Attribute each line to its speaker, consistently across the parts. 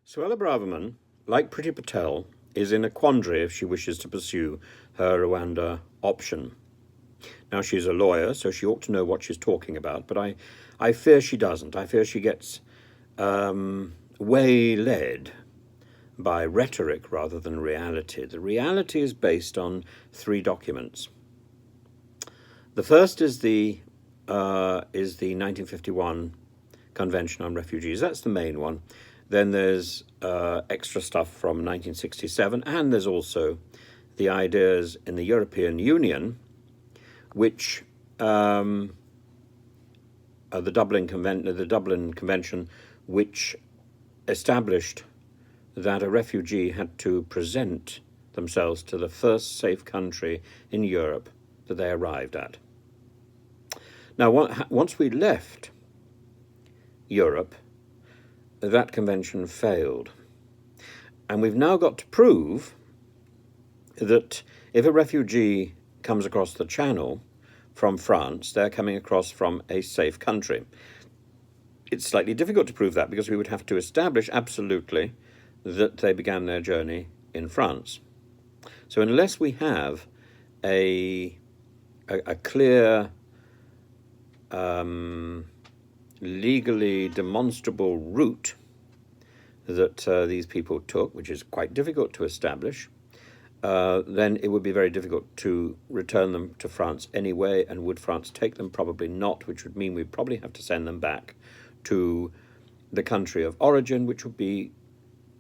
Speaker 1: Suella Braverman, like Priti Patel, is in a quandary if she wishes to pursue her Rwanda option. Now, she's a lawyer, so she ought to know what she's talking about, but I fear she doesn't. I fear she gets waylaid by rhetoric rather than reality. The reality is based on three documents. The first is the 1951 Convention on Refugees. That's the main one. Then there's extra stuff from 1967, and there's also the ideas in the European Union, which the Dublin Convention, which established that a refugee had to present themselves to the first safe country in Europe that they arrived at. Now, once we left Europe, that convention failed. And we've now got to prove that if a refugee comes across the Channel from France, they're coming across from a safe country. It's slightly difficult to prove that because we would have to establish absolutely that they began their journey in France. So unless we have a clear legally demonstrable route that these people took, which is quite difficult to establish, then it would be very difficult to return them to France anyway. And would France take them? Probably not, which would mean we'd probably have to send them back to the country of origin, which would be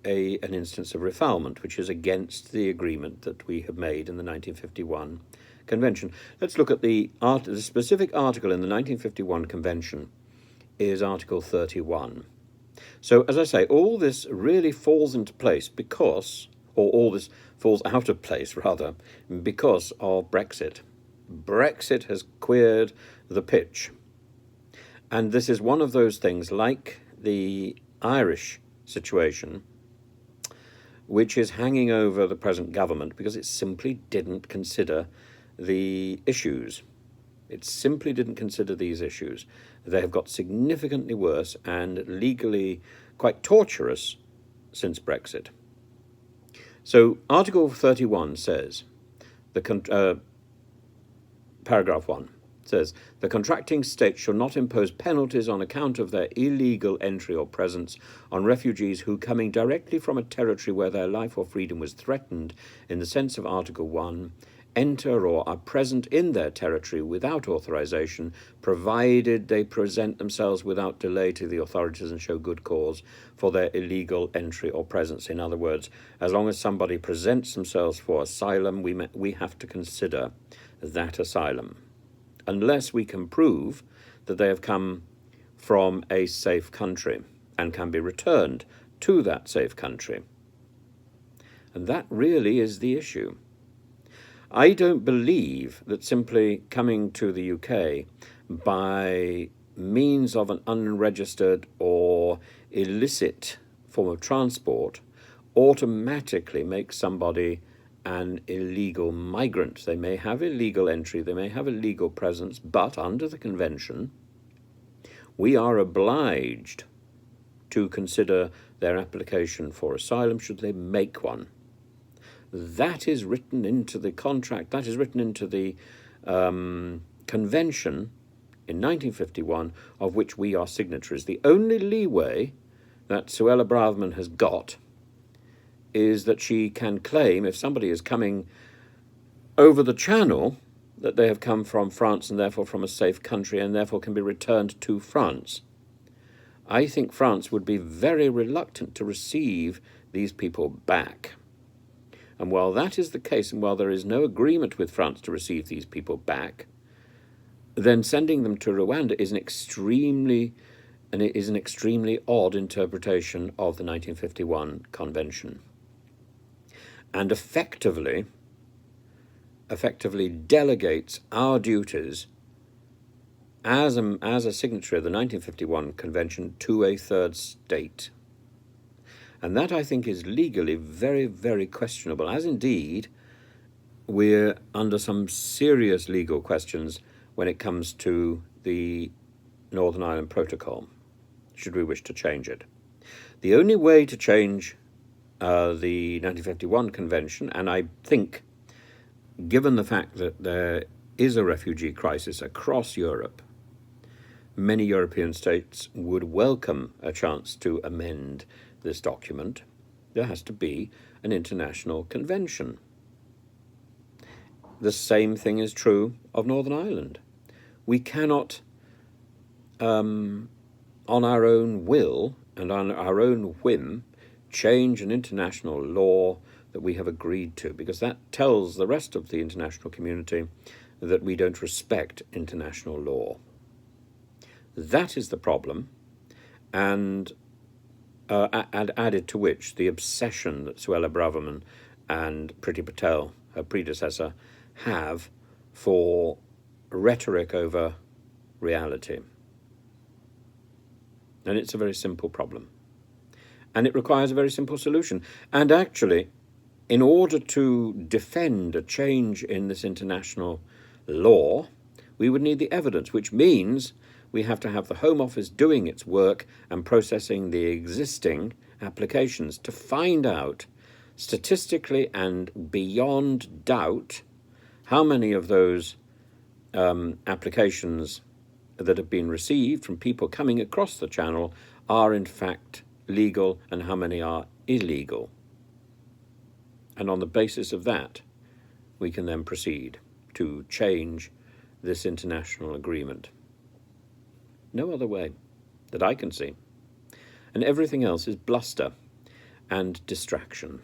Speaker 1: an instance of refoulement, which is against the agreement that we have made in the 1951 Convention. Let's look at the specific article in the 1951 Convention is Article 31. So, as I say, all this really falls into place because, or all this falls out of place, rather, because of Brexit. Brexit has queered the pitch. And this is one of those things, like the Irish situation, which is hanging over the present government because it simply didn't consider the issues. It simply didn't consider these issues. They have got significantly worse and legally quite torturous since Brexit. So Article 31 says, paragraph 1 says, the contracting state shall not impose penalties on account of their illegal entry or presence on refugees who, coming directly from a territory where their life or freedom was threatened in the sense of Article 1, enter or are present in their territory without authorization, provided they present themselves without delay to the authorities and show good cause for their illegal entry or presence. In other words, as long as somebody presents themselves for asylum, we have to consider that asylum, unless we can prove that they have come from a safe country and can be returned to that safe country. And that really is the issue. I don't believe that simply coming to the UK by means of an unregistered or illicit form of transport automatically makes somebody an illegal migrant. They may have illegal entry, they may have illegal presence, but under the convention, we are obliged to consider their application for asylum should they make one. That is written into the contract, that is written into the convention in 1951, of which we are signatories. The only leeway that Suella Braverman has got is that she can claim, if somebody is coming over the Channel, that they have come from France and therefore from a safe country and therefore can be returned to France. I think France would be very reluctant to receive these people back. And while that is the case, and while there is no agreement with France to receive these people back, then sending them to Rwanda is an extremely odd interpretation of the 1951 Convention, and effectively delegates our duties as a signatory of the 1951 Convention to a third state. And that, I think, is legally very, very questionable, as indeed we're under some serious legal questions when it comes to the Northern Ireland Protocol, should we wish to change it. The only way to change the 1951 Convention, and I think, given the fact that there is a refugee crisis across Europe, many European states would welcome a chance to amend this document. There has to be an international convention. The same thing is true of Northern Ireland. We cannot, on our own will and on our own whim, change an international law that we have agreed to, because that tells the rest of the international community that we don't respect international law. That is the problem, and added to which the obsession that Suella Braverman and Priti Patel, her predecessor, have for rhetoric over reality. And it's a very simple problem. And it requires a very simple solution. And actually, in order to defend a change in this international law, we would need the evidence, which means we have to have the Home Office doing its work and processing the existing applications to find out, statistically and beyond doubt, how many of those applications that have been received from people coming across the channel are in fact legal and how many are illegal. And on the basis of that, we can then proceed to change this international agreement. No other way that I can see. And everything else is bluster and distraction.